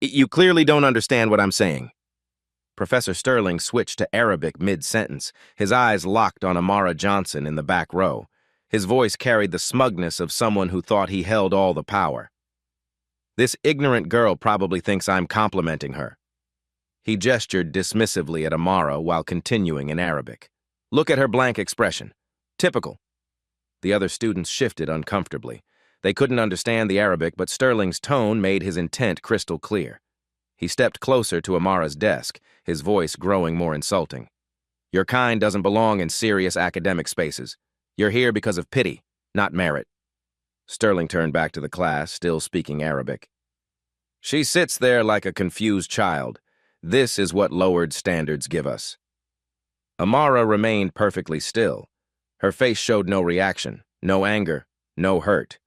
You clearly don't understand what I'm saying. Professor Sterling switched to Arabic mid-sentence, his eyes locked on Amara Johnson in the back row. His voice carried the smugness of someone who thought he held all the power. This ignorant girl probably thinks I'm complimenting her. He gestured dismissively at Amara while continuing in Arabic. Look at her blank expression. Typical. The other students shifted uncomfortably. They couldn't understand the Arabic, but Sterling's tone made his intent crystal clear. He stepped closer to Amara's desk, his voice growing more insulting. Your kind doesn't belong in serious academic spaces. You're here because of pity, not merit. Sterling turned back to the class, still speaking Arabic. She sits there like a confused child. This is what lowered standards give us. Amara remained perfectly still. Her face showed no reaction, no anger, no hurt.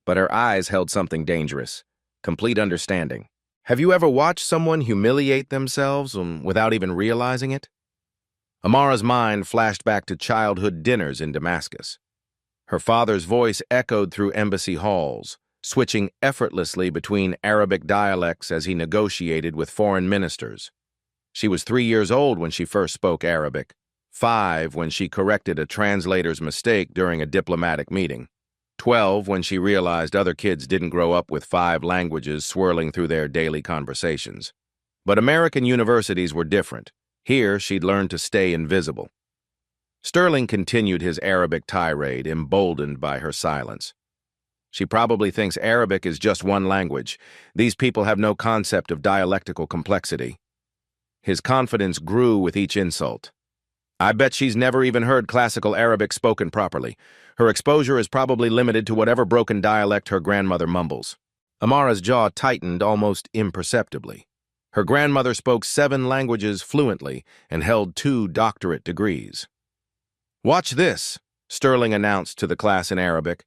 But her eyes held something dangerous, complete understanding. Have you ever watched someone humiliate themselves without even realizing it? Amara's mind flashed back to childhood dinners in Damascus. Her father's voice echoed through embassy halls, switching effortlessly between Arabic dialects as he negotiated with foreign ministers. She was 3 years old when she first spoke Arabic, 5 when she corrected a translator's mistake during a diplomatic meeting, 12 when she realized other kids didn't grow up with 5 languages swirling through their daily conversations. But American universities were different. Here, she'd learned to stay invisible. Sterling continued his Arabic tirade, emboldened by her silence. She probably thinks Arabic is just one language. These people have no concept of dialectical complexity. His confidence grew with each insult. I bet she's never even heard classical Arabic spoken properly. Her exposure is probably limited to whatever broken dialect her grandmother mumbles. Amara's jaw tightened almost imperceptibly. Her grandmother spoke 7 languages fluently and held 2 doctorate degrees. Watch this, Sterling announced to the class in Arabic.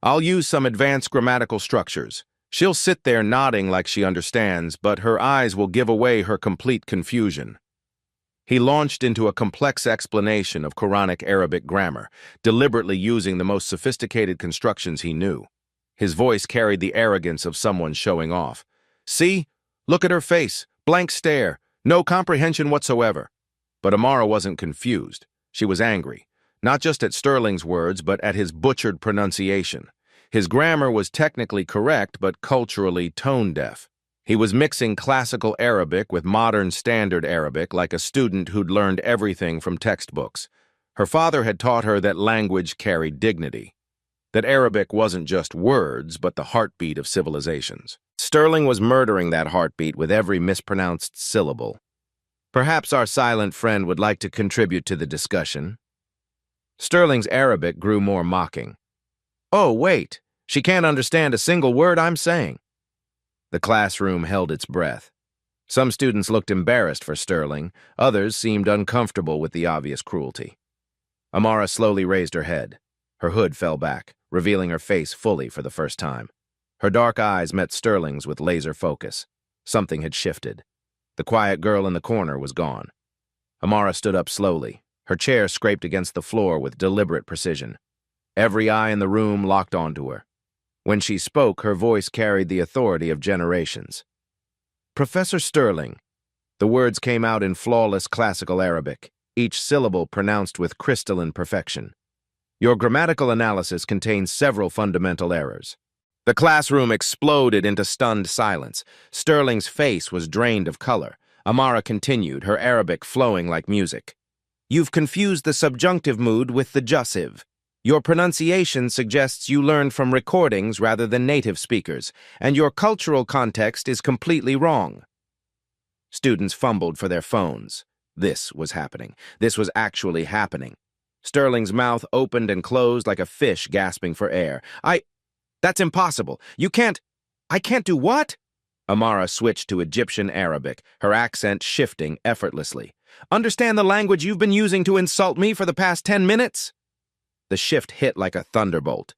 I'll use some advanced grammatical structures. She'll sit there nodding like she understands, but her eyes will give away her complete confusion. He launched into a complex explanation of Quranic Arabic grammar, deliberately using the most sophisticated constructions he knew. His voice carried the arrogance of someone showing off. See? Look at her face. Blank stare. No comprehension whatsoever. But Amara wasn't confused. She was angry, not just at Sterling's words, but at his butchered pronunciation. His grammar was technically correct, but culturally tone-deaf. He was mixing classical Arabic with modern standard Arabic like a student who'd learned everything from textbooks. Her father had taught her that language carried dignity, that Arabic wasn't just words, but the heartbeat of civilizations. Sterling was murdering that heartbeat with every mispronounced syllable. Perhaps our silent friend would like to contribute to the discussion. Sterling's Arabic grew more mocking. Oh, wait, she can't understand a single word I'm saying. The classroom held its breath. Some students looked embarrassed for Sterling, others seemed uncomfortable with the obvious cruelty. Amara slowly raised her head. Her hood fell back, revealing her face fully for the first time. Her dark eyes met Sterling's with laser focus. Something had shifted. The quiet girl in the corner was gone. Amara stood up slowly. Her chair scraped against the floor with deliberate precision. Every eye in the room locked onto her. When she spoke, her voice carried the authority of generations. Professor Sterling. The words came out in flawless classical Arabic, each syllable pronounced with crystalline perfection. Your grammatical analysis contains several fundamental errors. The classroom exploded into stunned silence. Sterling's face was drained of color. Amara continued, her Arabic flowing like music. You've confused the subjunctive mood with the jussive. Your pronunciation suggests you learned from recordings rather than native speakers, and your cultural context is completely wrong. Students fumbled for their phones. This was happening. This was actually happening. Sterling's mouth opened and closed like a fish gasping for air. That's impossible. I can't do what? Amara switched to Egyptian Arabic, her accent shifting effortlessly. Understand the language you've been using to insult me for the past 10 minutes? The shift hit like a thunderbolt.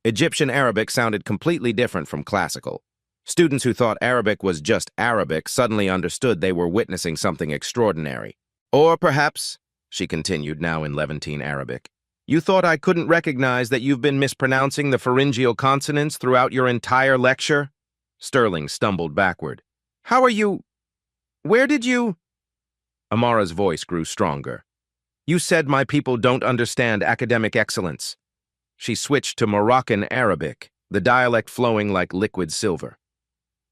Egyptian Arabic sounded completely different from classical. Students who thought Arabic was just Arabic suddenly understood they were witnessing something extraordinary. Or perhaps, she continued now in Levantine Arabic, you thought I couldn't recognize that you've been mispronouncing the pharyngeal consonants throughout your entire lecture? Sterling stumbled backward. How are you? Where did you? Amara's voice grew stronger. You said my people don't understand academic excellence. She switched to Moroccan Arabic, the dialect flowing like liquid silver.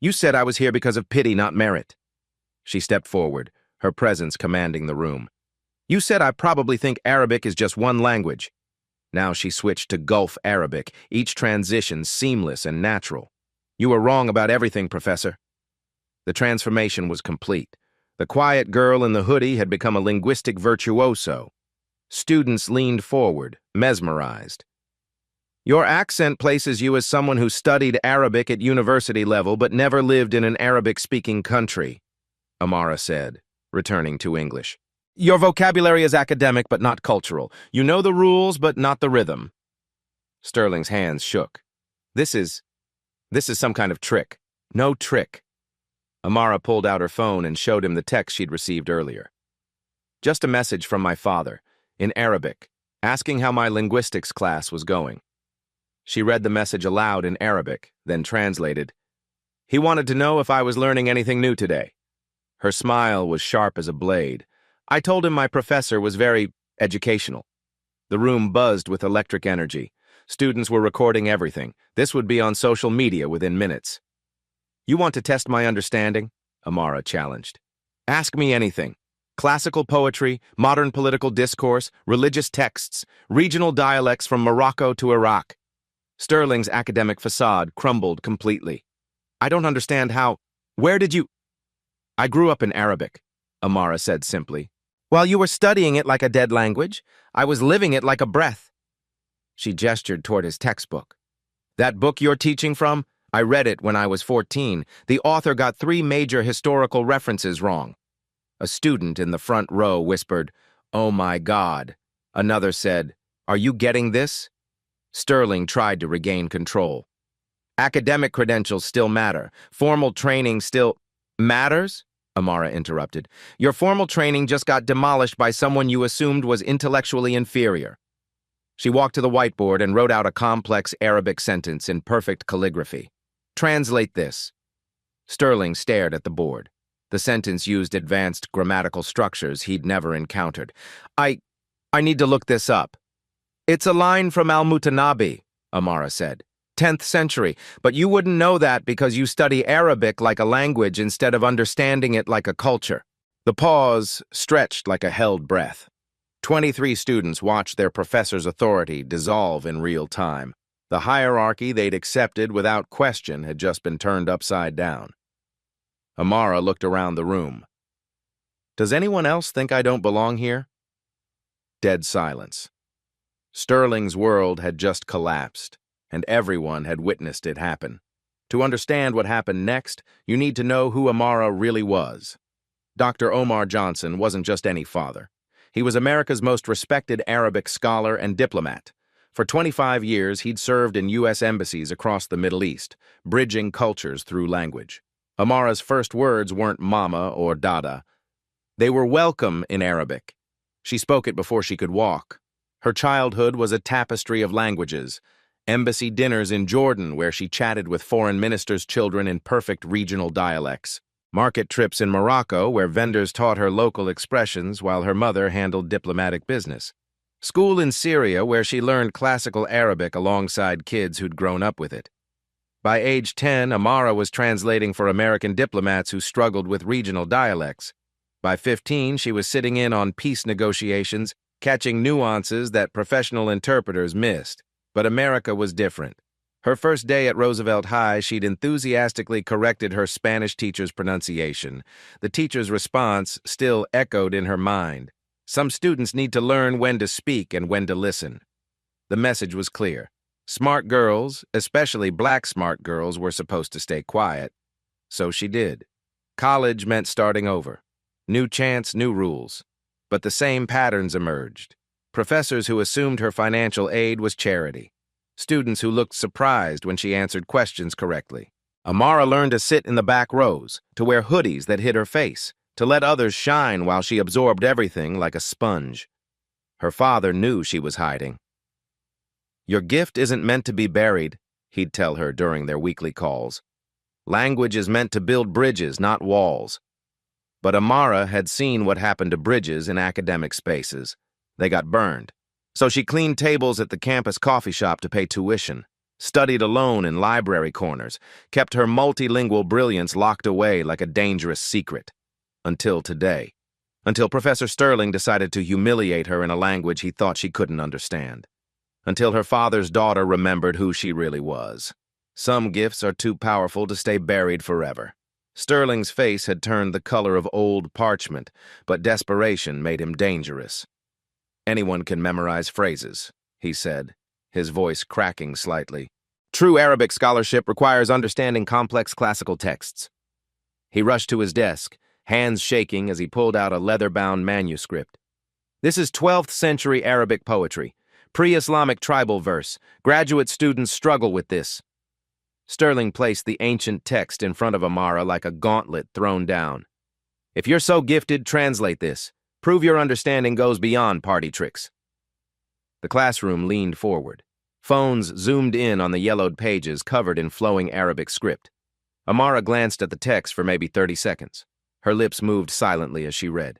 You said I was here because of pity, not merit. She stepped forward, her presence commanding the room. You said I probably think Arabic is just one language. Now she switched to Gulf Arabic, each transition seamless and natural. You were wrong about everything, Professor. The transformation was complete. The quiet girl in the hoodie had become a linguistic virtuoso. Students leaned forward, mesmerized. Your accent places you as someone who studied Arabic at university level but never lived in an Arabic-speaking country, Amara said, returning to English. Your vocabulary is academic but not cultural. You know the rules but not the rhythm. Sterling's hands shook. This is some kind of trick. No trick. Amara pulled out her phone and showed him the text she'd received earlier. Just a message from my father, in Arabic, asking how my linguistics class was going. She read the message aloud in Arabic, then translated. He wanted to know if I was learning anything new today. Her smile was sharp as a blade. I told him my professor was very educational. The room buzzed with electric energy. Students were recording everything. This would be on social media within minutes. You want to test my understanding? Amara challenged. Ask me anything. Classical poetry, modern political discourse, religious texts, regional dialects from Morocco to Iraq. Sterling's academic facade crumbled completely. I don't understand how. Where did you? I grew up in Arabic, Amara said simply. While you were studying it like a dead language, I was living it like a breath. She gestured toward his textbook. That book you're teaching from? I read it when I was 14. The author got 3 major historical references wrong. A student in the front row whispered, "Oh my God." Another said, "Are you getting this?" Sterling tried to regain control. Academic credentials still matter. Formal training still matters? Amara interrupted. Your formal training just got demolished by someone you assumed was intellectually inferior. She walked to the whiteboard and wrote out a complex Arabic sentence in perfect calligraphy. Translate this. Sterling stared at the board. The sentence used advanced grammatical structures he'd never encountered. I need to look this up. It's a line from Al-Mutanabi, Amara said. 10th century, but you wouldn't know that because you study Arabic like a language instead of understanding it like a culture. The pause stretched like a held breath. 23 students watched their professor's authority dissolve in real time. The hierarchy they'd accepted without question had just been turned upside down. Amara looked around the room. Does anyone else think I don't belong here? Dead silence. Sterling's world had just collapsed, and everyone had witnessed it happen. To understand what happened next, you need to know who Amara really was. Dr. Omar Johnson wasn't just any father. He was America's most respected Arabic scholar and diplomat. For 25 years, he'd served in U.S. embassies across the Middle East, bridging cultures through language. Amara's first words weren't mama or dada. They were welcome in Arabic. She spoke it before she could walk. Her childhood was a tapestry of languages. Embassy dinners in Jordan, where she chatted with foreign ministers' children in perfect regional dialects. Market trips in Morocco, where vendors taught her local expressions while her mother handled diplomatic business. School in Syria, where she learned classical Arabic alongside kids who'd grown up with it. By age 10, Amara was translating for American diplomats who struggled with regional dialects. By 15, she was sitting in on peace negotiations, catching nuances that professional interpreters missed. But America was different. Her first day at Roosevelt High, she'd enthusiastically corrected her Spanish teacher's pronunciation. The teacher's response still echoed in her mind. Some students need to learn when to speak and when to listen. The message was clear. Smart girls, especially black smart girls, were supposed to stay quiet. So she did. College meant starting over. New chance, new rules. But the same patterns emerged. Professors who assumed her financial aid was charity. Students who looked surprised when she answered questions correctly. Amara learned to sit in the back rows, to wear hoodies that hid her face, to let others shine while she absorbed everything like a sponge. Her father knew she was hiding. Your gift isn't meant to be buried, he'd tell her during their weekly calls. Language is meant to build bridges, not walls. But Amara had seen what happened to bridges in academic spaces. They got burned. So she cleaned tables at the campus coffee shop to pay tuition, studied alone in library corners, kept her multilingual brilliance locked away like a dangerous secret. Until today. Until Professor Sterling decided to humiliate her in a language he thought she couldn't understand. Until her father's daughter remembered who she really was. Some gifts are too powerful to stay buried forever. Sterling's face had turned the color of old parchment, but desperation made him dangerous. "Anyone can memorize phrases," he said, his voice cracking slightly. "True Arabic scholarship requires understanding complex classical texts." He rushed to his desk, hands shaking as he pulled out a leather-bound manuscript. "This is 12th century Arabic poetry, pre-Islamic tribal verse. Graduate students struggle with this." Sterling placed the ancient text in front of Amara like a gauntlet thrown down. "If you're so gifted, translate this. Prove your understanding goes beyond party tricks." The classroom leaned forward. Phones zoomed in on the yellowed pages covered in flowing Arabic script. Amara glanced at the text for maybe 30 seconds. Her lips moved silently as she read.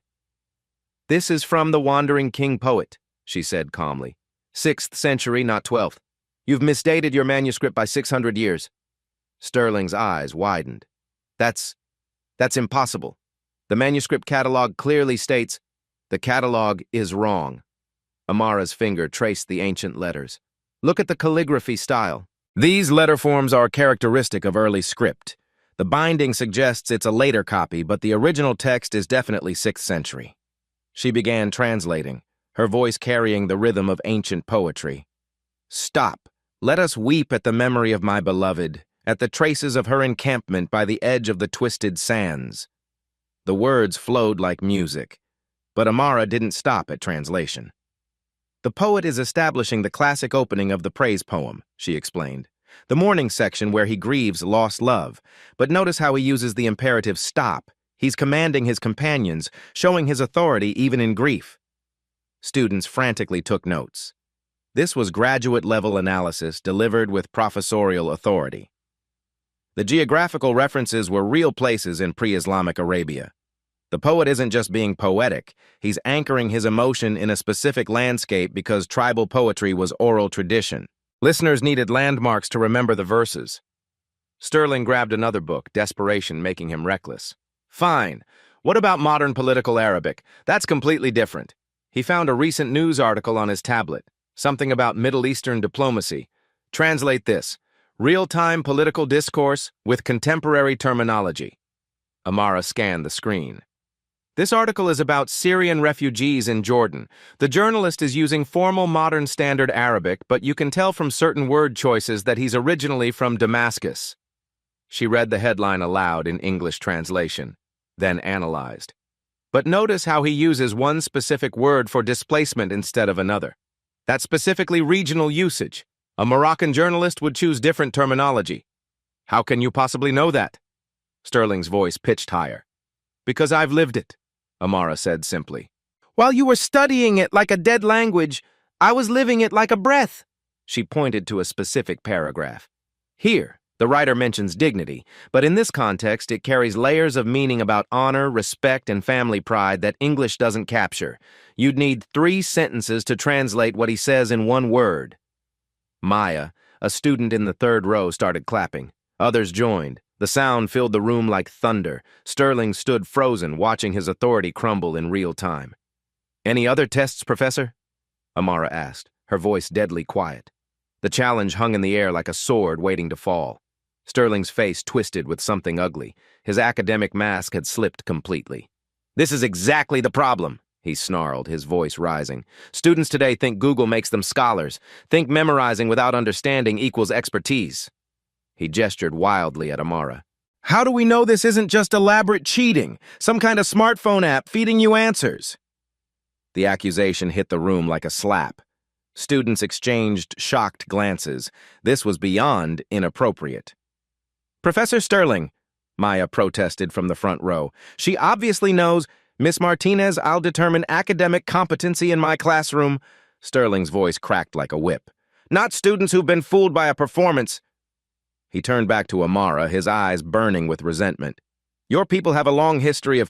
"This is from the Wandering King poet," she said calmly. "6th century, not 12th. You've misdated your manuscript by 600 years. Sterling's eyes widened. That's impossible. The manuscript catalog clearly states, "The catalog is wrong." Amara's finger traced the ancient letters. "Look at the calligraphy style. These letter forms are characteristic of early script. The binding suggests it's a later copy, but the original text is definitely 6th century. She began translating, her voice carrying the rhythm of ancient poetry. "Stop. Let us weep at the memory of my beloved, at the traces of her encampment by the edge of the twisted sands." The words flowed like music, but Amara didn't stop at translation. "The poet is establishing the classic opening of the praise poem," she explained. "The mourning section where he grieves lost love. But notice how he uses the imperative stop. He's commanding his companions, showing his authority even in grief." Students frantically took notes. This was graduate-level analysis delivered with professorial authority. The geographical references were real places in pre-Islamic Arabia. The poet isn't just being poetic, he's anchoring his emotion in a specific landscape because tribal poetry was oral tradition. Listeners needed landmarks to remember the verses. Sterling grabbed another book, desperation making him reckless. "Fine. What about modern political Arabic? That's completely different." He found a recent news article on his tablet, something about Middle Eastern diplomacy. "Translate this. Real-time political discourse with contemporary terminology." Amara scanned the screen. "This article is about Syrian refugees in Jordan. The journalist is using formal modern standard Arabic, but you can tell from certain word choices that he's originally from Damascus." She read the headline aloud in English translation, then analyzed. "But notice how he uses one specific word for displacement instead of another. That's specifically regional usage. A Moroccan journalist would choose different terminology." "How can you possibly know that?" Sterling's voice pitched higher. "Because I've lived it," Amara said simply. "While you were studying it like a dead language, I was living it like a breath." She pointed to a specific paragraph. "Here, the writer mentions dignity, but in this context it carries layers of meaning about honor, respect, and family pride that English doesn't capture. You'd need 3 sentences to translate what he says in one word." Maya, a student in the 3rd row, started clapping. Others joined. The sound filled the room like thunder. Sterling stood frozen, watching his authority crumble in real time. "Any other tests, Professor?" Amara asked, her voice deadly quiet. The challenge hung in the air like a sword waiting to fall. Sterling's face twisted with something ugly. His academic mask had slipped completely. "This is exactly the problem," he snarled, his voice rising. "Students today think Google makes them scholars, think memorizing without understanding equals expertise." He gestured wildly at Amara. "How do we know this isn't just elaborate cheating, some kind of smartphone app feeding you answers?" The accusation hit the room like a slap. Students exchanged shocked glances. This was beyond inappropriate. "Professor Sterling," Maya protested from the front row. "She obviously knows. Miss Martinez, I'll determine academic competency in my classroom." Sterling's voice cracked like a whip. "Not students who've been fooled by a performance." He turned back to Amara, his eyes burning with resentment. Your people have a long history of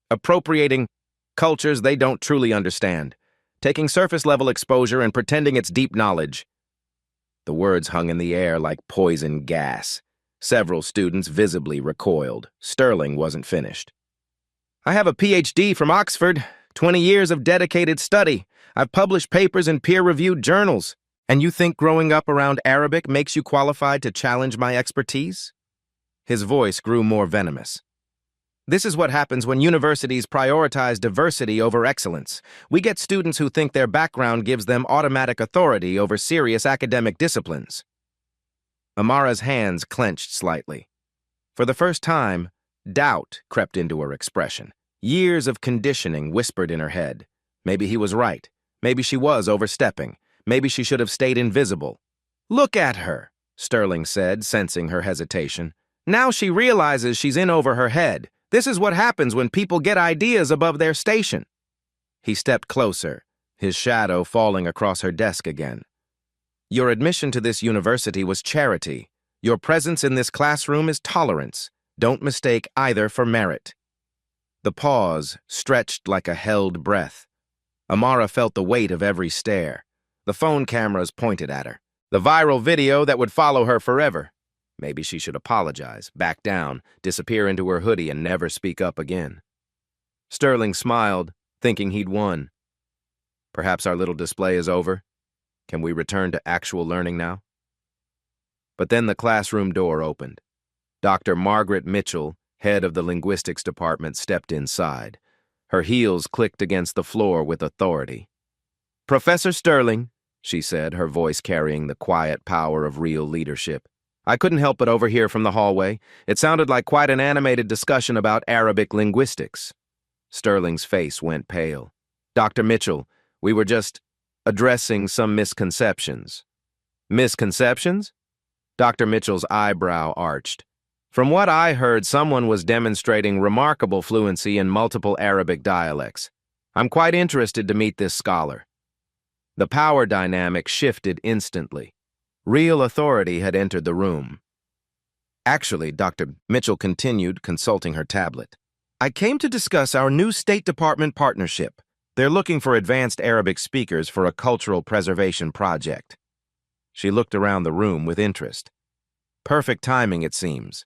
appropriating cultures they don't truly understand, taking surface-level exposure and pretending it's deep knowledge. The words hung in the air like poison gas. Several students visibly recoiled. Sterling wasn't finished. I have a PhD from Oxford, 20 years of dedicated study. I've published papers in peer-reviewed journals. And you think growing up around Arabic makes you qualified to challenge my expertise? His voice grew more venomous. This is what happens when universities prioritize diversity over excellence. We get students who think their background gives them automatic authority over serious academic disciplines. Amara's hands clenched slightly. For the first time, doubt crept into her expression. Years of conditioning whispered in her head. Maybe he was right. Maybe she was overstepping. Maybe she should have stayed invisible. Look at her, Sterling said, sensing her hesitation. Now she realizes she's in over her head. This is what happens when people get ideas above their station. He stepped closer, his shadow falling across her desk again. Your admission to this university was charity. Your presence in this classroom is tolerance. Don't mistake either for merit. The pause stretched like a held breath. Amara felt the weight of every stare. The phone cameras pointed at her. The viral video that would follow her forever. Maybe she should apologize, back down, disappear into her hoodie, and never speak up again. Sterling smiled, thinking he'd won. Perhaps our little display is over. Can we return to actual learning now? But then the classroom door opened. Dr. Margaret Mitchell, head of the linguistics department, stepped inside. Her heels clicked against the floor with authority. Professor Sterling, she said, her voice carrying the quiet power of real leadership. I couldn't help but overhear from the hallway. It sounded like quite an animated discussion about Arabic linguistics. Sterling's face went pale. Dr. Mitchell, we were just addressing some misconceptions. Misconceptions? Dr. Mitchell's eyebrow arched. From what I heard, someone was demonstrating remarkable fluency in multiple Arabic dialects. I'm quite interested to meet this scholar. The power dynamic shifted instantly. Real authority had entered the room. Actually, Dr. Mitchell continued, consulting her tablet. I came to discuss our new State Department partnership. They're looking for advanced Arabic speakers for a cultural preservation project. She looked around the room with interest. Perfect timing, it seems.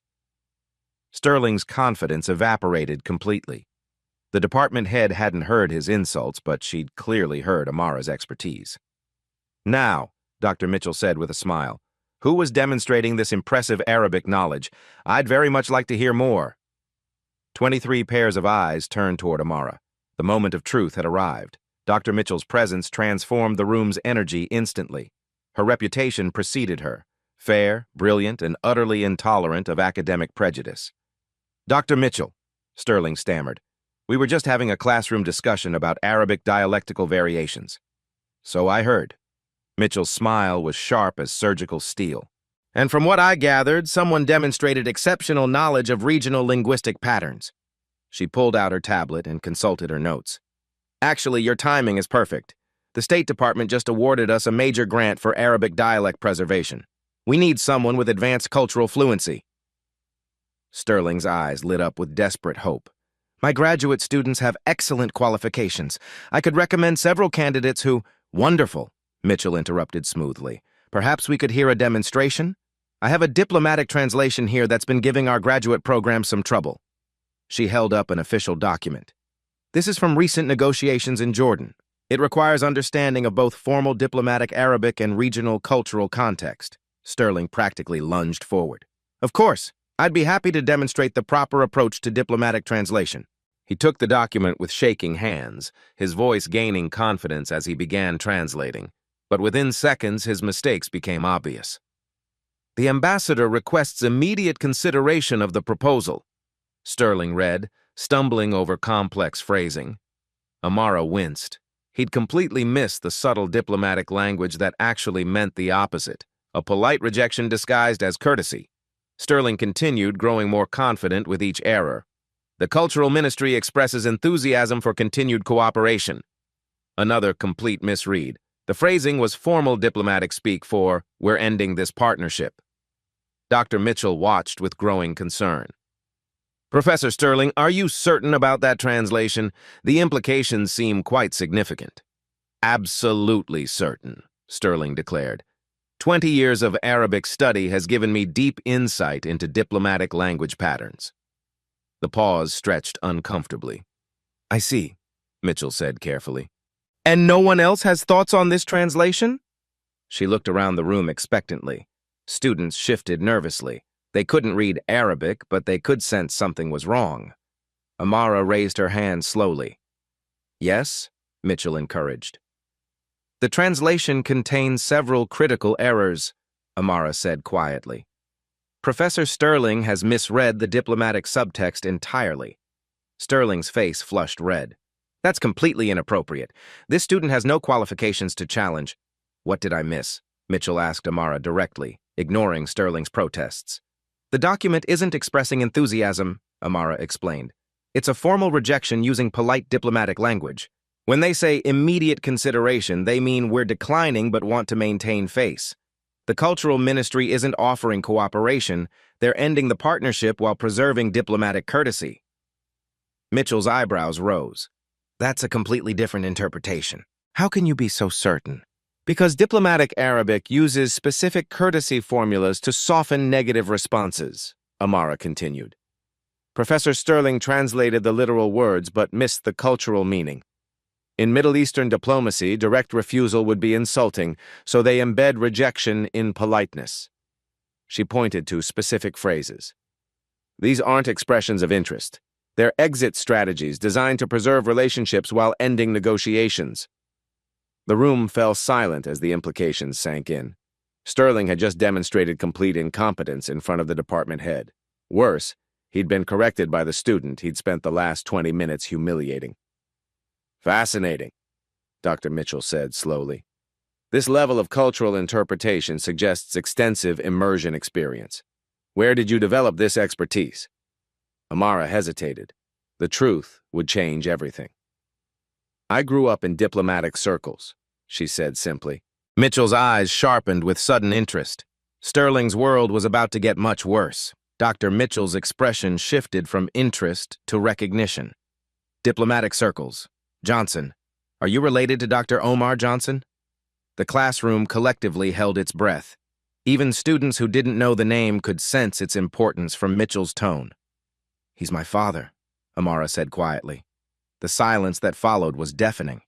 Sterling's confidence evaporated completely. The department head hadn't heard his insults, but she'd clearly heard Amara's expertise. Now, Dr. Mitchell said with a smile, who was demonstrating this impressive Arabic knowledge? I'd very much like to hear more. 23 pairs of eyes turned toward Amara. The moment of truth had arrived. Dr. Mitchell's presence transformed the room's energy instantly. Her reputation preceded her, fair, brilliant, and utterly intolerant of academic prejudice. Dr. Mitchell, Sterling stammered, we were just having a classroom discussion about Arabic dialectical variations. So I heard. Mitchell's smile was sharp as surgical steel. And from what I gathered, someone demonstrated exceptional knowledge of regional linguistic patterns. She pulled out her tablet and consulted her notes. Actually, your timing is perfect. The State Department just awarded us a major grant for Arabic dialect preservation. We need someone with advanced cultural fluency. Sterling's eyes lit up with desperate hope. My graduate students have excellent qualifications. I could recommend several candidates who— Wonderful, Mitchell interrupted smoothly. Perhaps we could hear a demonstration? I have a diplomatic translation here that's been giving our graduate program some trouble. She held up an official document. This is from recent negotiations in Jordan. It requires understanding of both formal diplomatic Arabic and regional cultural context. Sterling practically lunged forward. Of course, I'd be happy to demonstrate the proper approach to diplomatic translation. He took the document with shaking hands, his voice gaining confidence as he began translating. But within seconds, his mistakes became obvious. The ambassador requests immediate consideration of the proposal, Sterling read, stumbling over complex phrasing. Amara winced. He'd completely missed the subtle diplomatic language that actually meant the opposite, a polite rejection disguised as courtesy. Sterling continued, growing more confident with each error. The Cultural Ministry expresses enthusiasm for continued cooperation. Another complete misread. The phrasing was formal diplomatic speak for, we're ending this partnership. Dr. Mitchell watched with growing concern. Professor Sterling, are you certain about that translation? The implications seem quite significant. Absolutely certain, Sterling declared. 20 years of Arabic study has given me deep insight into diplomatic language patterns. The pause stretched uncomfortably. I see, Mitchell said carefully. And no one else has thoughts on this translation? She looked around the room expectantly. Students shifted nervously. They couldn't read Arabic, but they could sense something was wrong. Amara raised her hand slowly. Yes, Mitchell encouraged. The translation contains several critical errors, Amara said quietly. Professor Sterling has misread the diplomatic subtext entirely. Sterling's face flushed red. That's completely inappropriate. This student has no qualifications to challenge. What did I miss? Mitchell asked Amara directly, ignoring Sterling's protests. The document isn't expressing enthusiasm, Amara explained. It's a formal rejection using polite diplomatic language. When they say immediate consideration, they mean we're declining but want to maintain face. The cultural ministry isn't offering cooperation, they're ending the partnership while preserving diplomatic courtesy. Mitchell's eyebrows rose. That's a completely different interpretation. How can you be so certain? Because diplomatic Arabic uses specific courtesy formulas to soften negative responses, Amara continued. Professor Sterling translated the literal words but missed the cultural meaning. In Middle Eastern diplomacy, direct refusal would be insulting, so they embed rejection in politeness. She pointed to specific phrases. These aren't expressions of interest. They're exit strategies designed to preserve relationships while ending negotiations. The room fell silent as the implications sank in. Sterling had just demonstrated complete incompetence in front of the department head. Worse, he'd been corrected by the student he'd spent the last 20 minutes humiliating. Fascinating, Dr. Mitchell said slowly. This level of cultural interpretation suggests extensive immersion experience. Where did you develop this expertise? Amara hesitated. The truth would change everything. I grew up in diplomatic circles, she said simply. Mitchell's eyes sharpened with sudden interest. Sterling's world was about to get much worse. Dr. Mitchell's expression shifted from interest to recognition. Diplomatic circles. Johnson, are you related to Dr. Omar Johnson? The classroom collectively held its breath. Even students who didn't know the name could sense its importance from Mitchell's tone. He's my father, Amara said quietly. The silence that followed was deafening.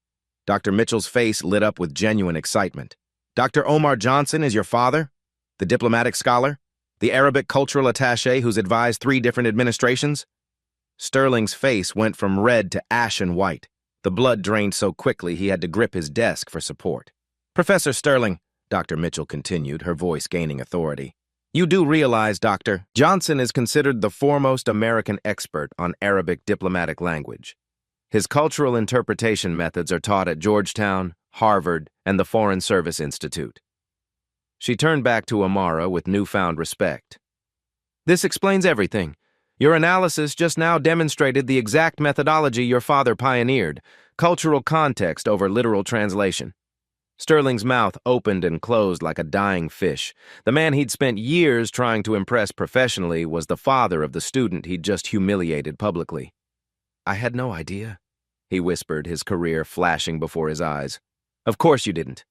Dr. Mitchell's face lit up with genuine excitement. Dr. Omar Johnson is your father? The diplomatic scholar? The Arabic cultural attaché who's advised 3 different administrations? Sterling's face went from red to ashen white. The blood drained so quickly he had to grip his desk for support. Professor Sterling, Dr. Mitchell continued, her voice gaining authority. You do realize, Doctor, Johnson is considered the foremost American expert on Arabic diplomatic language. His cultural interpretation methods are taught at Georgetown, Harvard, and the Foreign Service Institute. She turned back to Amara with newfound respect. This explains everything. Your analysis just now demonstrated the exact methodology your father pioneered, cultural context over literal translation. Sterling's mouth opened and closed like a dying fish. The man he'd spent years trying to impress professionally was the father of the student he'd just humiliated publicly. I had no idea, he whispered, his career flashing before his eyes. Of course you didn't,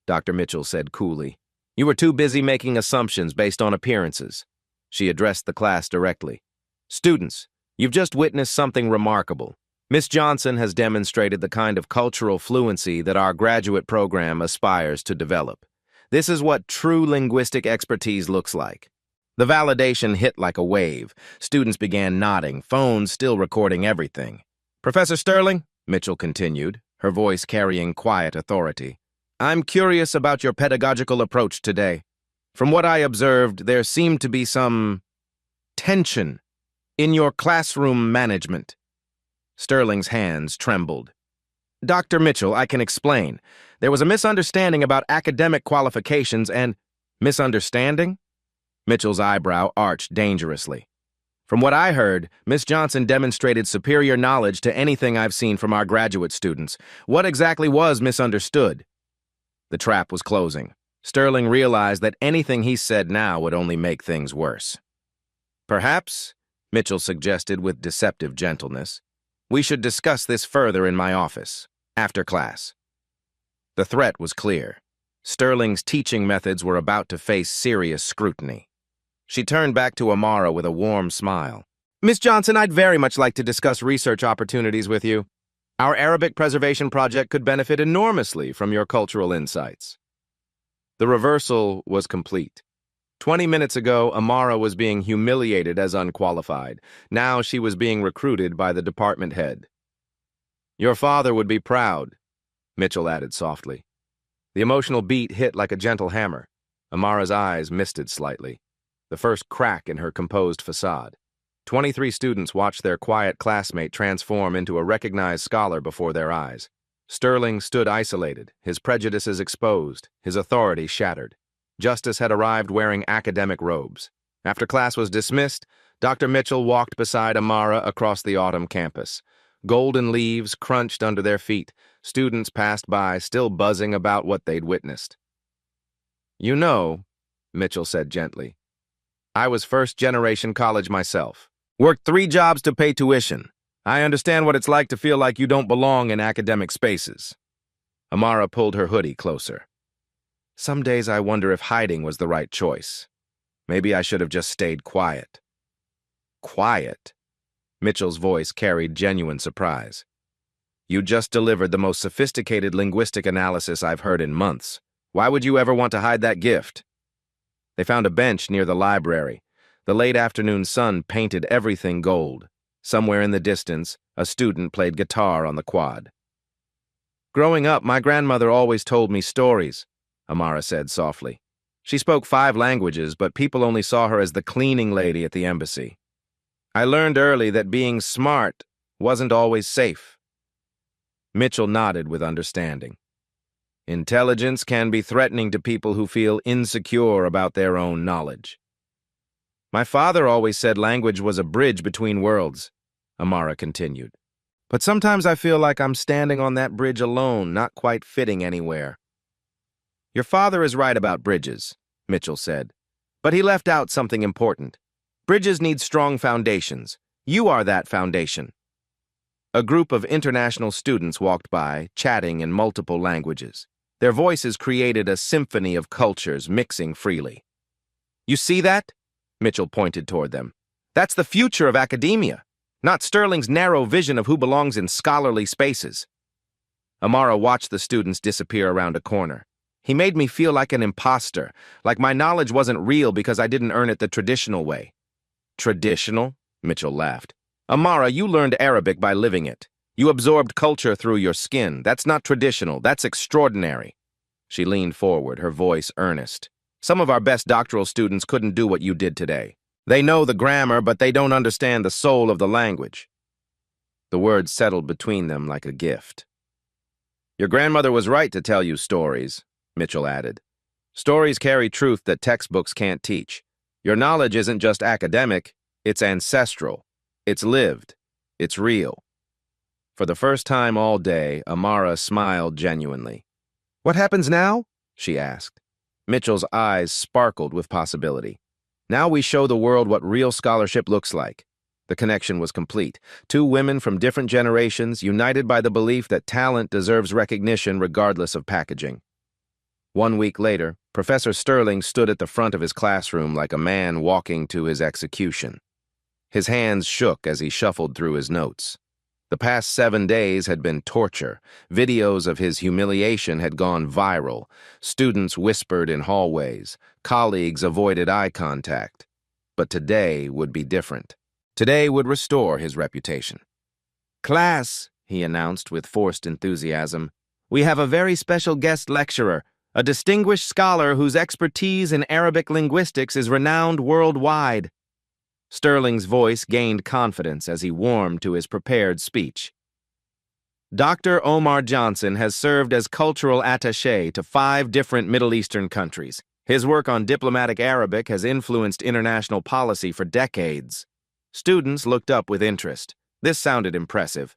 Dr. Mitchell said coolly. You were too busy making assumptions based on appearances. She addressed the class directly. Students, you've just witnessed something remarkable. Miss Johnson has demonstrated the kind of cultural fluency that our graduate program aspires to develop. This is what true linguistic expertise looks like. The validation hit like a wave. Students began nodding, phones still recording everything. Professor Sterling, Mitchell continued, her voice carrying quiet authority. I'm curious about your pedagogical approach today. From what I observed, there seemed to be some tension in your classroom management. Sterling's hands trembled. Dr. Mitchell, I can explain. There was a misunderstanding about academic qualifications and... Misunderstanding? Mitchell's eyebrow arched dangerously. From what I heard, Miss Johnson demonstrated superior knowledge to anything I've seen from our graduate students. What exactly was misunderstood? The trap was closing. Sterling realized that anything he said now would only make things worse. "Perhaps," Mitchell suggested with deceptive gentleness, "we should discuss this further in my office, after class." The threat was clear. Sterling's teaching methods were about to face serious scrutiny. She turned back to Amara with a warm smile. "Miss Johnson, I'd very much like to discuss research opportunities with you. Our Arabic preservation project could benefit enormously from your cultural insights." The reversal was complete. 20 minutes ago, Amara was being humiliated as unqualified. Now she was being recruited by the department head. "Your father would be proud," Mitchell added softly. The emotional beat hit like a gentle hammer. Amara's eyes misted slightly, the first crack in her composed facade. 23 students watched their quiet classmate transform into a recognized scholar before their eyes. Sterling stood isolated, his prejudices exposed, his authority shattered. Justice had arrived wearing academic robes. After class was dismissed, Dr. Mitchell walked beside Amara across the autumn campus. Golden leaves crunched under their feet. Students passed by, still buzzing about what they'd witnessed. "You know," Mitchell said gently, "I was first-generation college myself. Worked 3 jobs to pay tuition. I understand what it's like to feel like you don't belong in academic spaces." Amara pulled her hoodie closer. "Some days I wonder if hiding was the right choice. Maybe I should have just stayed quiet." "Quiet?" Mitchell's voice carried genuine surprise. "You just delivered the most sophisticated linguistic analysis I've heard in months. Why would you ever want to hide that gift?" They found a bench near the library. The late afternoon sun painted everything gold. Somewhere in the distance, a student played guitar on the quad. "Growing up, my grandmother always told me stories," Amara said softly. "She spoke 5 languages, but people only saw her as the cleaning lady at the embassy. I learned early that being smart wasn't always safe." Mitchell nodded with understanding. "Intelligence can be threatening to people who feel insecure about their own knowledge." "My father always said language was a bridge between worlds," Amara continued. "But sometimes I feel like I'm standing on that bridge alone, not quite fitting anywhere." "Your father is right about bridges," Mitchell said. "But he left out something important. Bridges need strong foundations. You are that foundation." A group of international students walked by, chatting in multiple languages. Their voices created a symphony of cultures mixing freely. "You see that?" Mitchell pointed toward them. "That's the future of academia, not Sterling's narrow vision of who belongs in scholarly spaces." Amara watched the students disappear around a corner. "He made me feel like an imposter, like my knowledge wasn't real because I didn't earn it the traditional way." "Traditional?" Mitchell laughed. "Amara, you learned Arabic by living it. You absorbed culture through your skin. That's not traditional, that's extraordinary." She leaned forward, her voice earnest. "Some of our best doctoral students couldn't do what you did today. They know the grammar, but they don't understand the soul of the language." The words settled between them like a gift. "Your grandmother was right to tell you stories," Mitchell added. "Stories carry truth that textbooks can't teach. Your knowledge isn't just academic, it's ancestral, it's lived, it's real." For the first time all day, Amara smiled genuinely. "What happens now?" she asked. Mitchell's eyes sparkled with possibility. "Now we show the world what real scholarship looks like." The connection was complete. 2 women from different generations, united by the belief that talent deserves recognition regardless of packaging. 1 week later, Professor Sterling stood at the front of his classroom like a man walking to his execution. His hands shook as he shuffled through his notes. The past 7 days had been torture. Videos of his humiliation had gone viral. Students whispered in hallways. Colleagues avoided eye contact. But today would be different. Today would restore his reputation. "Class," he announced with forced enthusiasm, "we have a very special guest lecturer, a distinguished scholar whose expertise in Arabic linguistics is renowned worldwide." Sterling's voice gained confidence as he warmed to his prepared speech. "Dr. Omar Johnson has served as cultural attaché to 5 different Middle Eastern countries. His work on diplomatic Arabic has influenced international policy for decades." Students looked up with interest. This sounded impressive.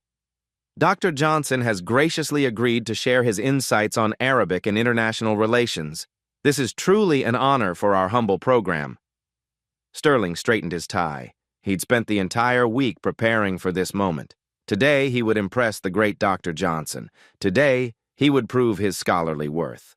"Dr. Johnson has graciously agreed to share his insights on Arabic and international relations." This is truly an honor for our humble program. Sterling straightened his tie. He'd spent the entire week preparing for this moment. Today, he would impress the great Dr. Johnson. Today, he would prove his scholarly worth.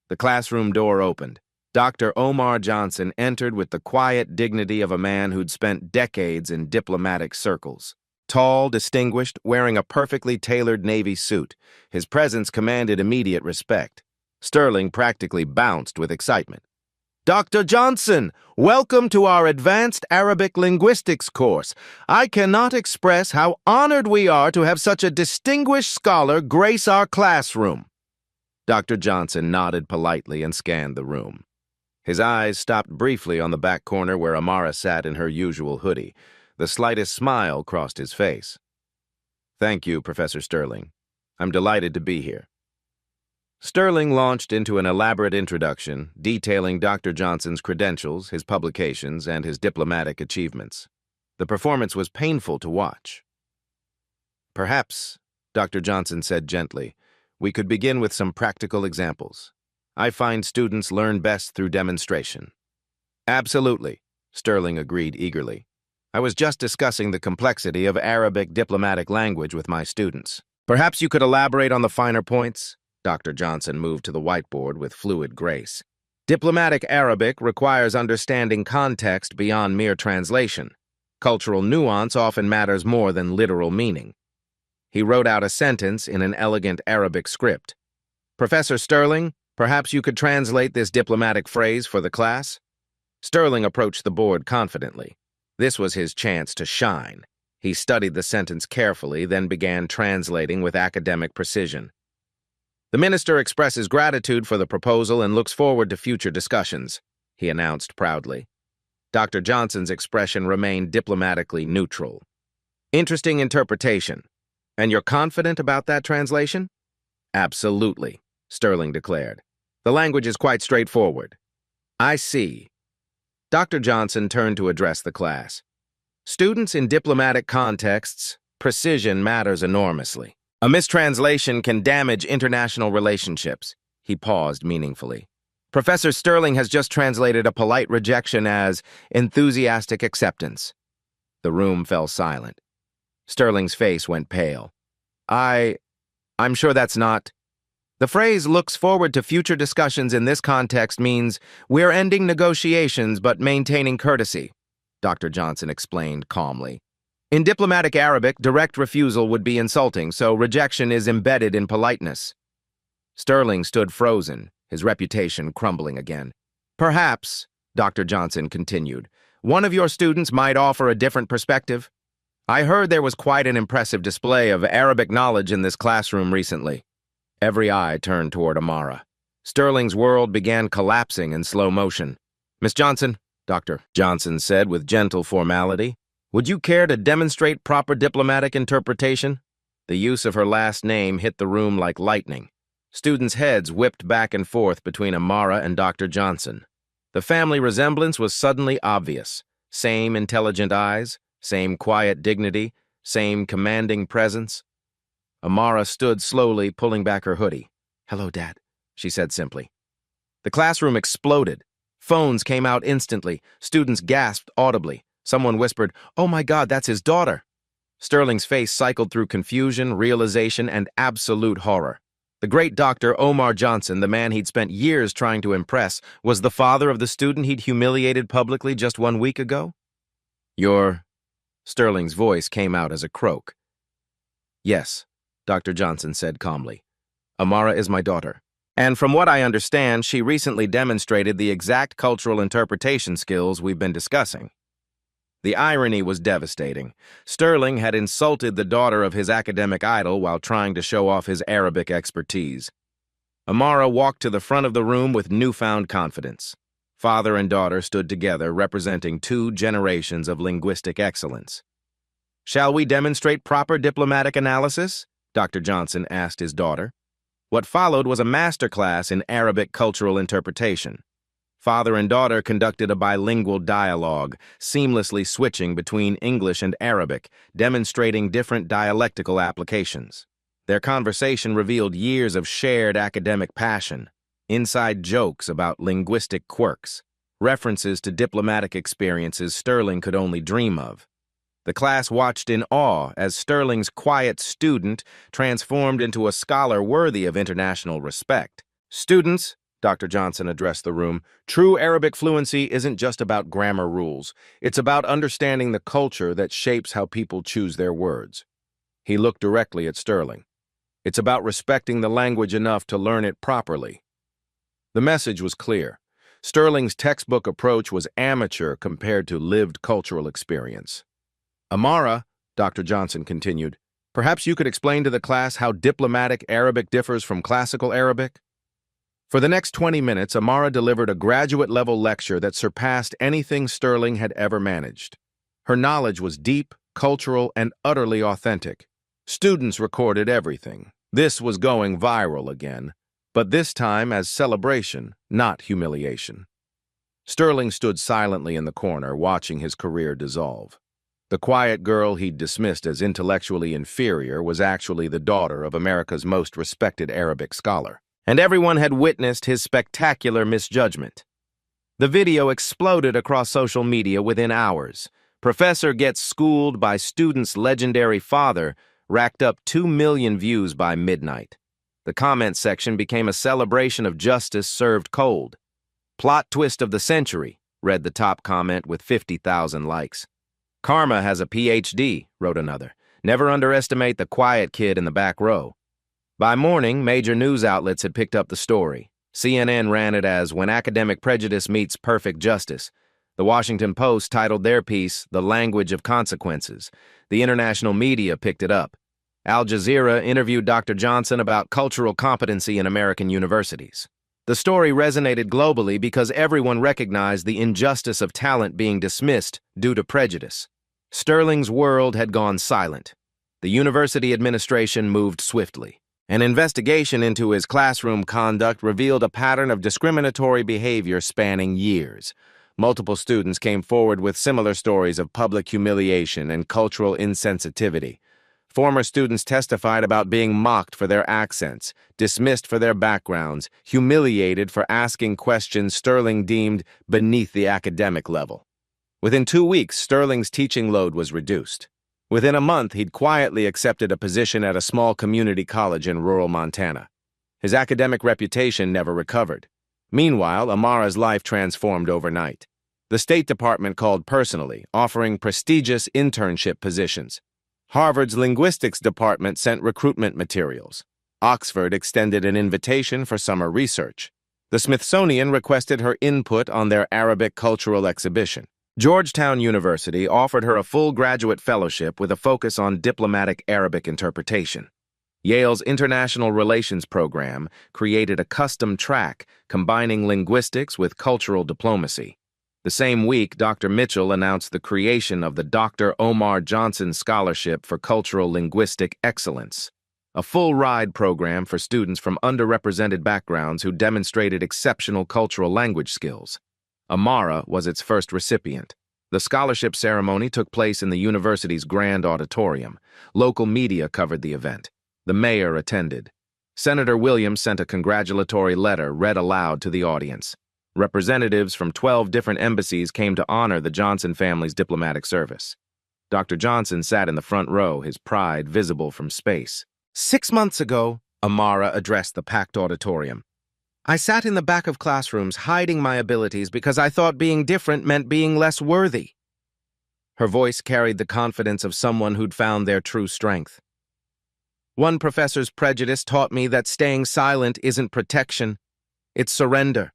The classroom door opened. Dr. Omar Johnson entered with the quiet dignity of a man who'd spent decades in diplomatic circles. Tall, distinguished, wearing a perfectly tailored Navy suit, his presence commanded immediate respect. Sterling practically bounced with excitement. Dr. Johnson, welcome to our Advanced Arabic Linguistics course. I cannot express how honored we are to have such a distinguished scholar grace our classroom. Dr. Johnson nodded politely and scanned the room. His eyes stopped briefly on the back corner where Amara sat in her usual hoodie. The slightest smile crossed his face. Thank you, Professor Sterling. I'm delighted to be here. Sterling launched into an elaborate introduction detailing Dr. Johnson's credentials, his publications, and his diplomatic achievements. The performance was painful to watch. Perhaps, Dr. Johnson said gently, we could begin with some practical examples. I find students learn best through demonstration. Absolutely, Sterling agreed eagerly. I was just discussing the complexity of Arabic diplomatic language with my students. Perhaps you could elaborate on the finer points? Dr. Johnson moved to the whiteboard with fluid grace. Diplomatic Arabic requires understanding context beyond mere translation. Cultural nuance often matters more than literal meaning. He wrote out a sentence in an elegant Arabic script. Professor Sterling, perhaps you could translate this diplomatic phrase for the class? Sterling approached the board confidently. This was his chance to shine. He studied the sentence carefully, then began translating with academic precision. The minister expresses gratitude for the proposal and looks forward to future discussions, he announced proudly. Dr. Johnson's expression remained diplomatically neutral. Interesting interpretation. And you're confident about that translation? Absolutely, Sterling declared. The language is quite straightforward. I see. Dr. Johnson turned to address the class. Students in diplomatic contexts, precision matters enormously. A mistranslation can damage international relationships. He paused meaningfully. Professor Sterling has just translated a polite rejection as enthusiastic acceptance. The room fell silent. Sterling's face went pale. I'm sure that's not. The phrase looks forward to future discussions in this context means we're ending negotiations but maintaining courtesy, Dr. Johnson explained calmly. In diplomatic Arabic, direct refusal would be insulting, so rejection is embedded in politeness. Sterling stood frozen, his reputation crumbling again. Perhaps, Dr. Johnson continued, one of your students might offer a different perspective. I heard there was quite an impressive display of Arabic knowledge in this classroom recently. Every eye turned toward Amara. Sterling's world began collapsing in slow motion. Miss Johnson, Dr. Johnson said with gentle formality, would you care to demonstrate proper diplomatic interpretation? The use of her last name hit the room like lightning. Students' heads whipped back and forth between Amara and Dr. Johnson. The family resemblance was suddenly obvious. Same intelligent eyes, same quiet dignity, same commanding presence. Amara stood slowly, pulling back her hoodie. Hello, Dad, she said simply. The classroom exploded. Phones came out instantly. Students gasped audibly. Someone whispered, "Oh my God, that's his daughter." Sterling's face cycled through confusion, realization, and absolute horror. The great Dr. Omar Johnson, the man he'd spent years trying to impress, was the father of the student he'd humiliated publicly just 1 week ago? Sterling's voice came out as a croak. Yes, Dr. Johnson said calmly. Amara is my daughter. And from what I understand, she recently demonstrated the exact cultural interpretation skills we've been discussing. The irony was devastating. Sterling had insulted the daughter of his academic idol while trying to show off his Arabic expertise. Amara walked to the front of the room with newfound confidence. Father and daughter stood together, representing 2 generations of linguistic excellence. Shall we demonstrate proper diplomatic analysis? Dr. Johnson asked his daughter. What followed was a masterclass in Arabic cultural interpretation. Father and daughter conducted a bilingual dialogue, seamlessly switching between English and Arabic, demonstrating different dialectical applications. Their conversation revealed years of shared academic passion. inside jokes about linguistic quirks, references to diplomatic experiences Sterling could only dream of. The class watched in awe as Sterling's quiet student transformed into a scholar worthy of international respect. "Students," Dr. Johnson addressed the room, "true Arabic fluency isn't just about grammar rules. It's about understanding the culture that shapes how people choose their words." He looked directly at Sterling. "It's about respecting the language enough to learn it properly." The message was clear. Sterling's textbook approach was amateur compared to lived cultural experience. "Amara," Dr. Johnson continued, "perhaps you could explain to the class how diplomatic Arabic differs from classical Arabic?" For the next 20 minutes, Amara delivered a graduate-level lecture that surpassed anything Sterling had ever managed. Her knowledge was deep, cultural, and utterly authentic. Students recorded everything. This was going viral again, but this time as celebration, not humiliation. Sterling stood silently in the corner, watching his career dissolve. The quiet girl he'd dismissed as intellectually inferior was actually the daughter of America's most respected Arabic scholar. And everyone had witnessed his spectacular misjudgment. The video exploded across social media within hours. "Professor gets schooled by student's legendary father" racked up 2 million views by midnight. The comment section became a celebration of justice served cold. "Plot twist of the century," read the top comment with 50,000 likes. "Karma has a PhD," wrote another. "Never underestimate the quiet kid in the back row." By morning, major news outlets had picked up the story. CNN ran it as "When Academic Prejudice Meets Perfect Justice." The Washington Post titled their piece "The Language of Consequences." The international media picked it up. Al Jazeera interviewed Dr. Johnson about cultural competency in American universities. The story resonated globally because everyone recognized the injustice of talent being dismissed due to prejudice. Sterling's world had gone silent. The university administration moved swiftly. An investigation into his classroom conduct revealed a pattern of discriminatory behavior spanning years. Multiple students came forward with similar stories of public humiliation and cultural insensitivity. Former students testified about being mocked for their accents, dismissed for their backgrounds, humiliated for asking questions Sterling deemed beneath the academic level. Within 2 weeks, Sterling's teaching load was reduced. Within a month, he'd quietly accepted a position at a small community college in rural Montana. His academic reputation never recovered. Meanwhile, Amara's life transformed overnight. The State Department called personally, offering prestigious internship positions. Harvard's linguistics department sent recruitment materials. Oxford extended an invitation for summer research. The Smithsonian requested her input on their Arabic cultural exhibition. Georgetown University offered her a full graduate fellowship with a focus on diplomatic Arabic interpretation. Yale's International Relations program created a custom track combining linguistics with cultural diplomacy. The same week, Dr. Mitchell announced the creation of the Dr. Omar Johnson Scholarship for Cultural Linguistic Excellence, a full-ride program for students from underrepresented backgrounds who demonstrated exceptional cultural language skills. Amara was its first recipient. The scholarship ceremony took place in the university's grand auditorium. Local media covered the event. The mayor attended. Senator Williams sent a congratulatory letter read aloud to the audience. Representatives from 12 different embassies came to honor the Johnson family's diplomatic service. Dr. Johnson sat in the front row, his pride visible from space. 6 months ago, Amara addressed the packed auditorium. I sat in the back of classrooms hiding my abilities because I thought being different meant being less worthy. Her voice carried the confidence of someone who'd found their true strength. One professor's prejudice taught me that staying silent isn't protection, it's surrender.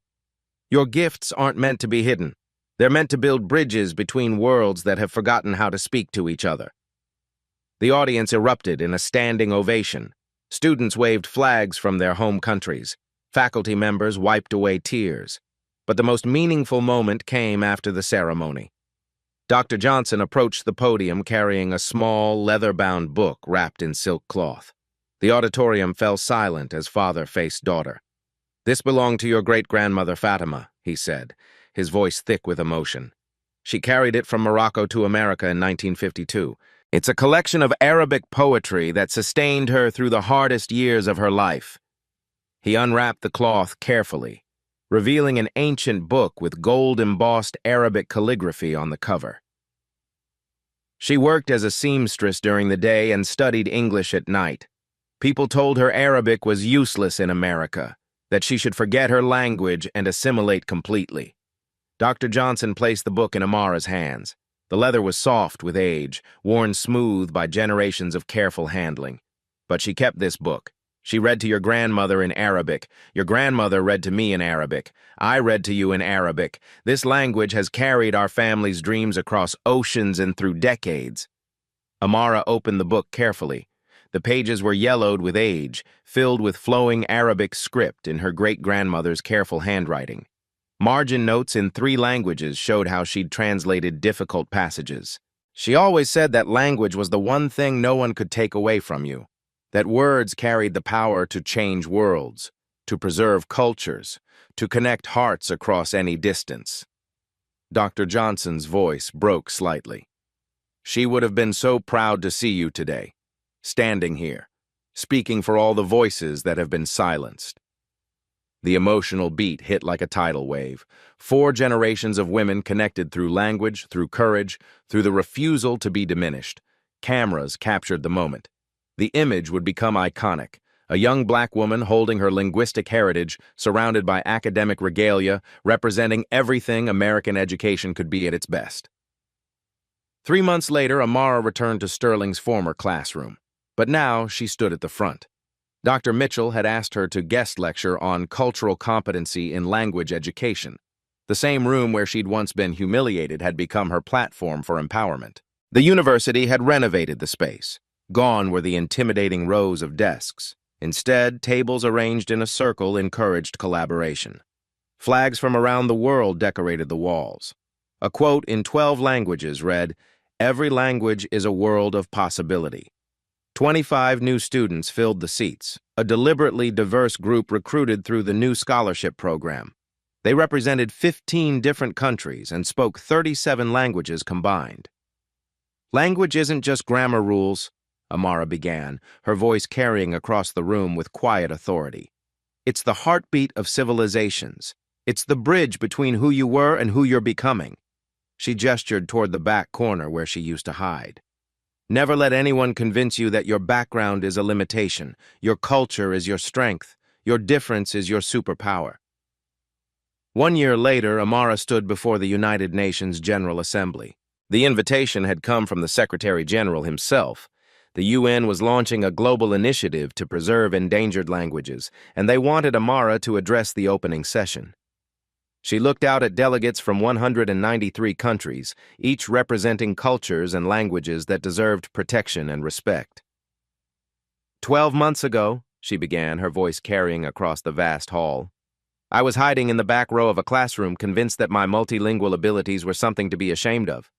Your gifts aren't meant to be hidden. They're meant to build bridges between worlds that have forgotten how to speak to each other. The audience erupted in a standing ovation. Students waved flags from their home countries. Faculty members wiped away tears. But the most meaningful moment came after the ceremony. Dr. Johnson approached the podium carrying a small, leather-bound book wrapped in silk cloth. The auditorium fell silent as father faced daughter. This belonged to your great-grandmother Fatima, he said, his voice thick with emotion. She carried it from Morocco to America in 1952. It's a collection of Arabic poetry that sustained her through the hardest years of her life. He unwrapped the cloth carefully, revealing an ancient book with gold-embossed Arabic calligraphy on the cover. She worked as a seamstress during the day and studied English at night. People told her Arabic was useless in America, that she should forget her language and assimilate completely. Dr. Johnson placed the book in Amara's hands. The leather was soft with age, worn smooth by generations of careful handling. But she kept this book. She read to your grandmother in Arabic. Your grandmother read to me in Arabic. I read to you in Arabic. This language has carried our family's dreams across oceans and through decades. Amara opened the book carefully. The pages were yellowed with age, filled with flowing Arabic script in her great-grandmother's careful handwriting. Margin notes in 3 languages showed how she'd translated difficult passages. She always said that language was the one thing no one could take away from you, that words carried the power to change worlds, to preserve cultures, to connect hearts across any distance. Dr. Johnson's voice broke slightly. She would have been so proud to see you today, standing here, speaking for all the voices that have been silenced. The emotional beat hit like a tidal wave. 4 generations of women connected through language, through courage, through the refusal to be diminished. Cameras captured the moment. The image would become iconic. A young black woman holding her linguistic heritage, surrounded by academic regalia, representing everything American education could be at its best. 3 months later, Amara returned to Sterling's former classroom. But now she stood at the front. Dr. Mitchell had asked her to guest lecture on cultural competency in language education. The same room where she'd once been humiliated had become her platform for empowerment. The university had renovated the space. Gone were the intimidating rows of desks. Instead, tables arranged in a circle encouraged collaboration. Flags from around the world decorated the walls. A quote in 12 languages read, "Every language is a world of possibility." 25 new students filled the seats, a deliberately diverse group recruited through the new scholarship program. They represented 15 different countries and spoke 37 languages combined. "Language isn't just grammar rules," Amara began, her voice carrying across the room with quiet authority. "It's the heartbeat of civilizations. It's the bridge between who you were and who you're becoming." She gestured toward the back corner where she used to hide. "Never let anyone convince you that your background is a limitation. Your culture is your strength. Your difference is your superpower." 1 year later, Amara stood before the United Nations General Assembly. The invitation had come from the Secretary General himself. The UN was launching a global initiative to preserve endangered languages, and they wanted Amara to address the opening session. She looked out at delegates from 193 countries, each representing cultures and languages that deserved protection and respect. 12 months ago, she began, her voice carrying across the vast hall, I was hiding in the back row of a classroom, convinced that my multilingual abilities were something to be ashamed of.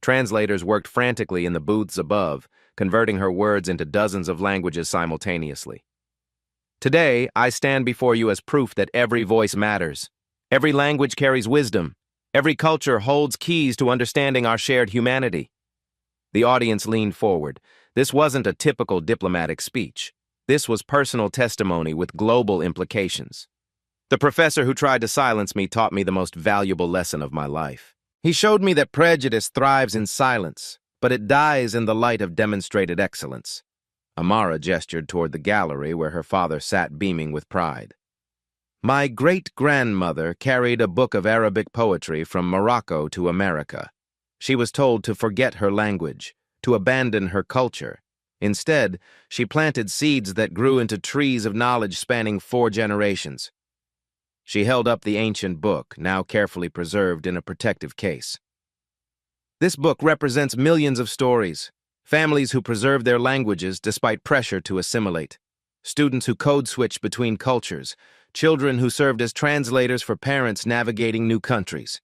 Translators worked frantically in the booths above, converting her words into dozens of languages simultaneously. Today, I stand before you as proof that every voice matters. Every language carries wisdom. Every culture holds keys to understanding our shared humanity. The audience leaned forward. This wasn't a typical diplomatic speech. This was personal testimony with global implications. The professor who tried to silence me taught me the most valuable lesson of my life. He showed me that prejudice thrives in silence, but it dies in the light of demonstrated excellence. Amara gestured toward the gallery where her father sat beaming with pride. My great-grandmother carried a book of Arabic poetry from Morocco to America. She was told to forget her language, to abandon her culture. Instead, she planted seeds that grew into trees of knowledge spanning 4 generations. She held up the ancient book, now carefully preserved in a protective case. This book represents millions of stories, families who preserved their languages despite pressure to assimilate, students who code-switched between cultures, children who served as translators for parents navigating new countries.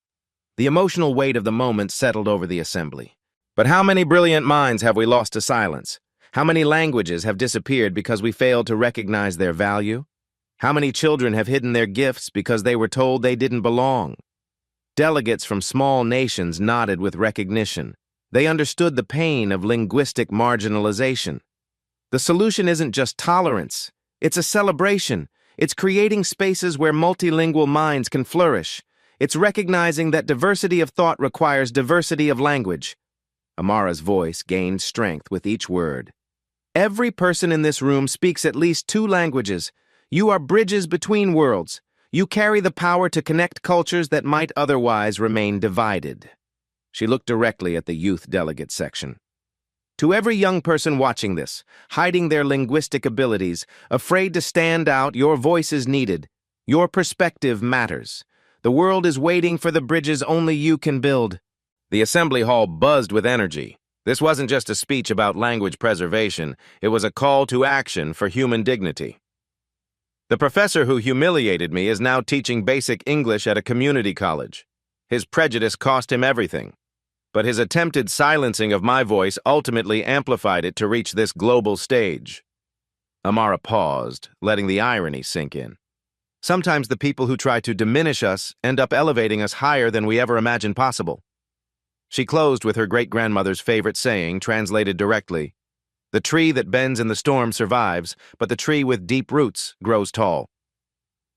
The emotional weight of the moment settled over the assembly. But how many brilliant minds have we lost to silence? How many languages have disappeared because we failed to recognize their value? How many children have hidden their gifts because they were told they didn't belong? Delegates from small nations nodded with recognition. They understood the pain of linguistic marginalization. The solution isn't just tolerance. It's a celebration. It's creating spaces where multilingual minds can flourish. It's recognizing that diversity of thought requires diversity of language. Amara's voice gained strength with each word. Every person in this room speaks at least 2 languages. You are bridges between worlds. You carry the power to connect cultures that might otherwise remain divided. She looked directly at the youth delegate section. To every young person watching this, hiding their linguistic abilities, afraid to stand out, your voice is needed. Your perspective matters. The world is waiting for the bridges only you can build. The assembly hall buzzed with energy. This wasn't just a speech about language preservation, it was a call to action for human dignity. The professor who humiliated me is now teaching basic English at a community college. His prejudice cost him everything. But his attempted silencing of my voice ultimately amplified it to reach this global stage. Amara paused, letting the irony sink in. Sometimes the people who try to diminish us end up elevating us higher than we ever imagined possible. She closed with her great-grandmother's favorite saying, translated directly, "The tree that bends in the storm survives, but the tree with deep roots grows tall."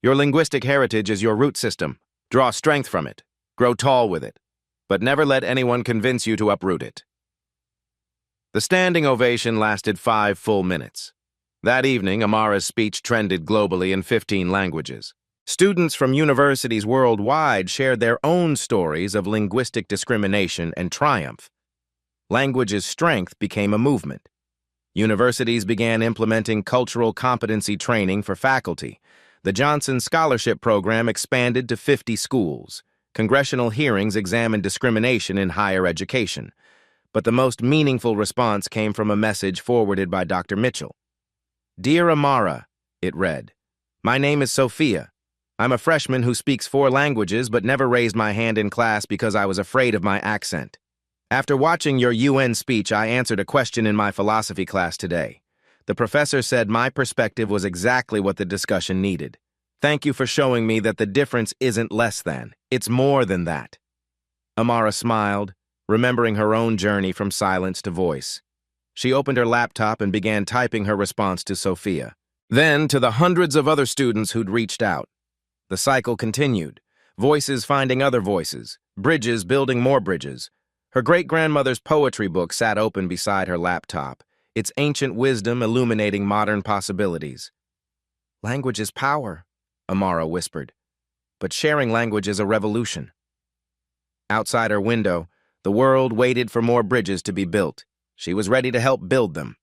Your linguistic heritage is your root system. Draw strength from it. Grow tall with it. But never let anyone convince you to uproot it. The standing ovation lasted 5 full minutes. That evening, Amara's speech trended globally in 15 languages. Students from universities worldwide shared their own stories of linguistic discrimination and triumph. Language's strength became a movement. Universities began implementing cultural competency training for faculty. The Johnson Scholarship Program expanded to 50 schools. Congressional hearings examined discrimination in higher education. But the most meaningful response came from a message forwarded by Dr. Mitchell. "Dear Amara," it read, "my name is Sophia. I'm a freshman who speaks 4 languages but never raised my hand in class because I was afraid of my accent. After watching your UN speech, I answered a question in my philosophy class today. The professor said my perspective was exactly what the discussion needed. Thank you for showing me that the difference isn't less than, it's more than that." Amara smiled, remembering her own journey from silence to voice. She opened her laptop and began typing her response to Sophia. Then to the hundreds of other students who'd reached out. The cycle continued, voices finding other voices, bridges building more bridges. Her great-grandmother's poetry book sat open beside her laptop, its ancient wisdom illuminating modern possibilities. "Language is power," Amara whispered, "but sharing language is a revolution." Outside her window, the world waited for more bridges to be built. She was ready to help build them.